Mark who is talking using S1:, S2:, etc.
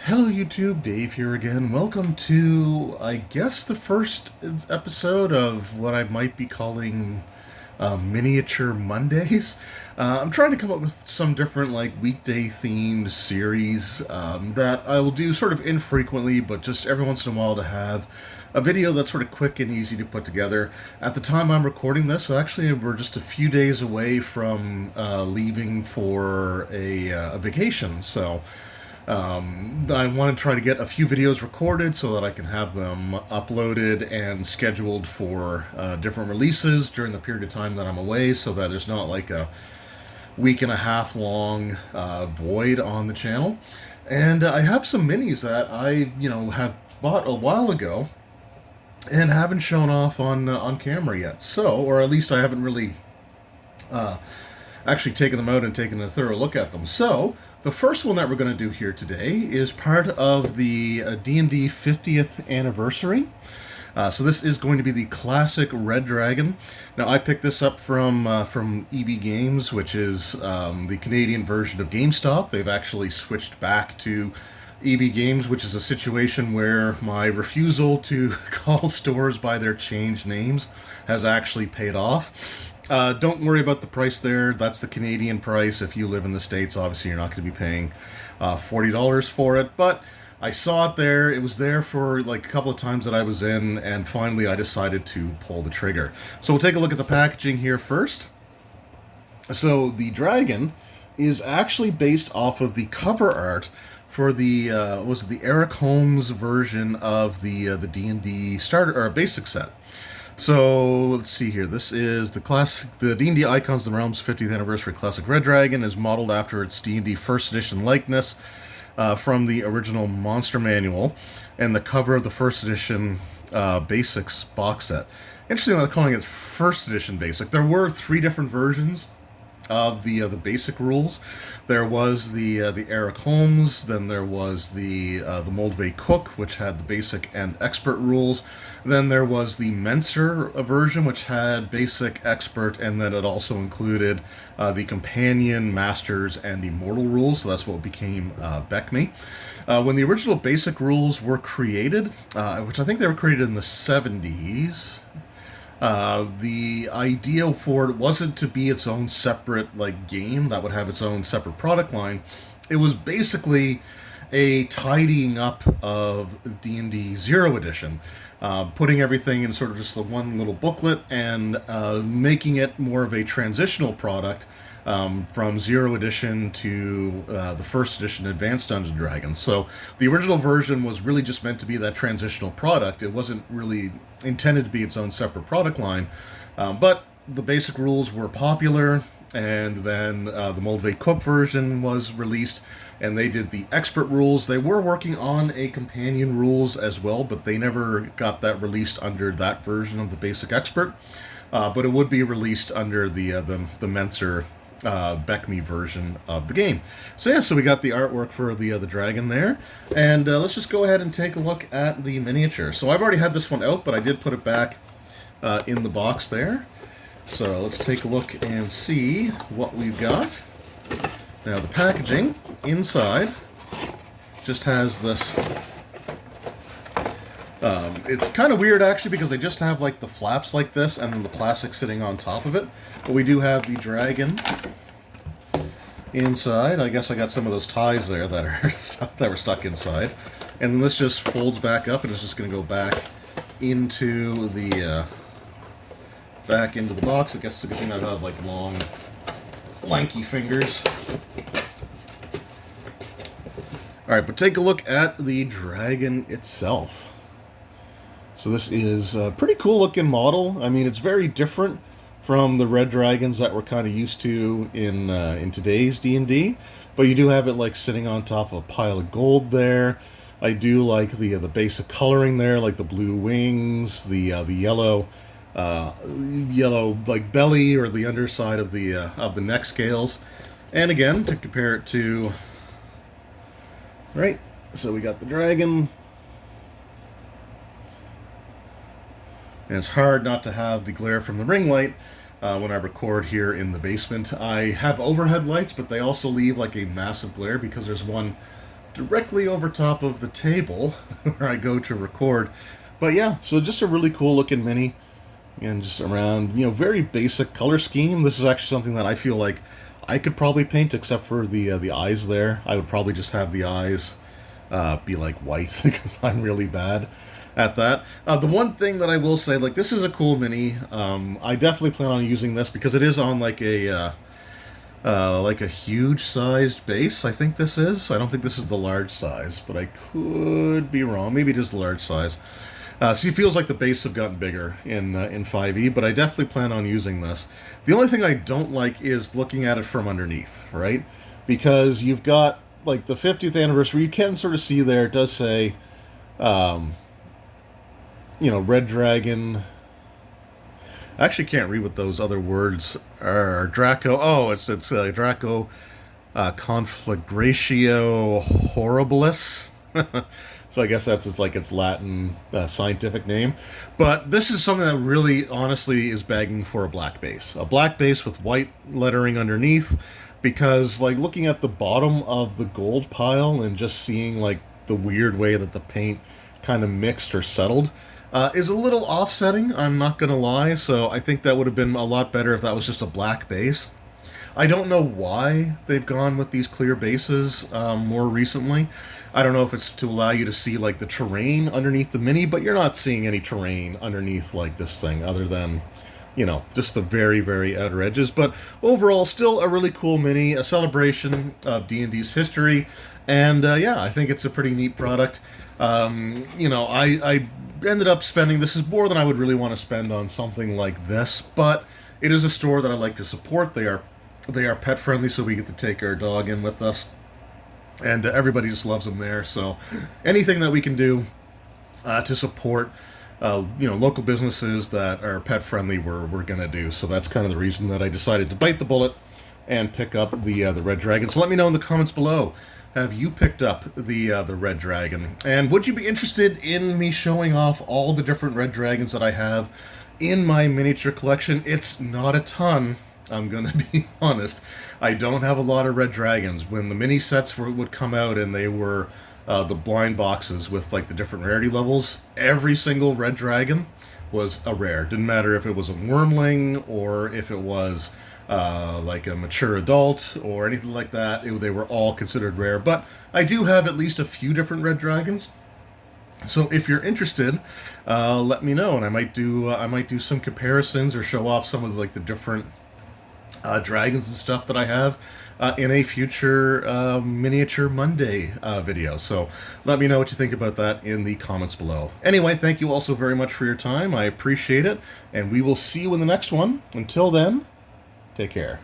S1: Hello YouTube, Dave here again. Welcome to, I guess, the first episode of what I might be calling Miniature Mondays. I'm trying to come up with some different weekday themed series that I will do sort of infrequently, but just every once in a while to have a video that's sort of quick and easy to put together. At the time I'm recording this, actually we're just a few days away from leaving for a vacation, so I want to try to get a few videos recorded so that I can have them uploaded and scheduled for different releases during the period of time that I'm away, so that there's not like a week and a half long void on the channel. And I have some minis that I, have bought a while ago and haven't shown off on camera yet. So, or at least I haven't really actually taken them out and taken a thorough look at them. So, the first one that we're going to do here today is part of the D&D 50th anniversary. So this is going to be the classic Red Dragon. Now I picked this up from EB Games, which is the Canadian version of GameStop. They've actually switched back to EB Games, which is a situation where my refusal to call stores by their changed names has actually paid off. Don't worry about the price there. That's the Canadian price. If you live in the States, obviously you're not going to be paying $40 for it. But I saw it there. It was there for like a couple of times that I was in, and finally I decided to pull the trigger. So we'll take a look at the packaging here first. So the dragon is actually based off of the cover art for the the Eric Holmes version of the D&D starter or basic set. So let's see here. This is the D&D Icons of the Realms 50th Anniversary Classic Red Dragon is modeled after its D&D First Edition likeness from the original Monster Manual and the cover of the First Edition Basics box set. Interesting that they're calling it First Edition Basic. There were 3 different versions of the basic rules. There was the Eric Holmes, then there was the Moldvay Cook, which had the basic and expert rules. Then there was the Menser version, which had basic, expert, and then it also included the companion, masters, and immortal rules. So that's what became BECMI. When the original basic rules were created, which I think they were created in the 70s. The idea for it wasn't to be its own separate game that would have its own separate product line. It was basically a tidying up of D&D Zero Edition, putting everything in sort of just the one little booklet and making it more of a transitional product from Zero Edition to the First Edition Advanced Dungeons & Dragons. So the original version was really just meant to be that transitional product. It wasn't really intended to be its own separate product line. But the basic rules were popular, and then the Moldvay Cook version was released, and they did the expert rules. They were working on a companion rules as well, but they never got that released under that version of the basic expert. But it would be released under the Menser BECMI version of the game. So yeah, so we got the artwork for the dragon there, and let's just go ahead and take a look at the miniature. So I've already had this one out, but I did put it back in the box there. So let's take a look and see what we've got. Now the packaging inside just has this. It's kind of weird actually because they just have the flaps like this and then the plastic sitting on top of it. But we do have the dragon inside. I guess I got some of those ties there that are that were stuck inside. And then this just folds back up and it's just going to go back into the box. I guess it's a good thing I have long, lanky fingers. Alright, but take a look at the dragon itself. So this is a pretty cool looking model. I mean, it's very different from the red dragons that we're kind of used to in today's D&D. But you do have it sitting on top of a pile of gold there. I do like the basic coloring there, like the blue wings, the yellow belly or the underside of the neck scales. And again, to compare it to, right, so we got the dragon. And it's hard not to have the glare from the ring light when I record here in the basement. I have overhead lights, but they also leave a massive glare because there's one directly over top of the table where I go to record. But yeah, so just a really cool looking mini, and just around, very basic color scheme. This is actually something that I feel like I could probably paint, except for the eyes there. I would probably just have the eyes be like white because I'm really bad at that. The one thing that I will say, like, this is a cool mini. I definitely plan on using this because it is on like a huge sized base. I think this is. I don't think this is the large size, but I could be wrong. Maybe it is the large size. See, it feels like the base have gotten bigger in 5e, but I definitely plan on using this. The only thing I don't like is looking at it from underneath, right? Because you've got, like, the 50th anniversary. You can sort of see there, it does say, Red Dragon. I actually can't read what those other words are. Draco. Oh, it's Draco Conflagratio Horribilis. So I guess that's its Latin scientific name. But this is something that really, honestly, is begging for a black base. A black base with white lettering underneath, because, like, looking at the bottom of the gold pile and just seeing, like, the weird way that the paint kind of mixed or settled is a little offsetting, I'm not going to lie. So I think that would have been a lot better if that was just a black base. I don't know why they've gone with these clear bases more recently. I don't know if it's to allow you to see, like, the terrain underneath the mini, but you're not seeing any terrain underneath, like, this thing, other than, just the very, very outer edges. But overall, still a really cool mini, a celebration of D&D's history, and yeah, I think it's a pretty neat product. I ended up spending, this is more than I would really want to spend on something like this, but it is a store that I like to support. They are pet friendly, so we get to take our dog in with us, and everybody just loves them there. So anything that we can do to support local businesses that are pet friendly, we're gonna do. So that's kind of the reason that I decided to bite the bullet and pick up the Red Dragon. So let me know in the comments below, have you picked up the Red Dragon, and would you be interested in me showing off all the different Red Dragons that I have in my miniature collection? It's not a ton, I'm gonna be honest. I don't have a lot of Red Dragons. When the mini sets would come out and they were the blind boxes with, like, the different rarity levels, every single Red Dragon was a rare. Didn't matter if it was a wormling or if it was like a mature adult or anything like that. They were all considered rare. But I do have at least a few different Red Dragons. So if you're interested, let me know, and I might do some comparisons or show off some of, like, the different dragons and stuff that I have in a future Miniature Monday video. So let me know what you think about that in the comments below. Anyway, thank you all so very much for your time. I appreciate it, and we will see you in the next one. Until then, take care.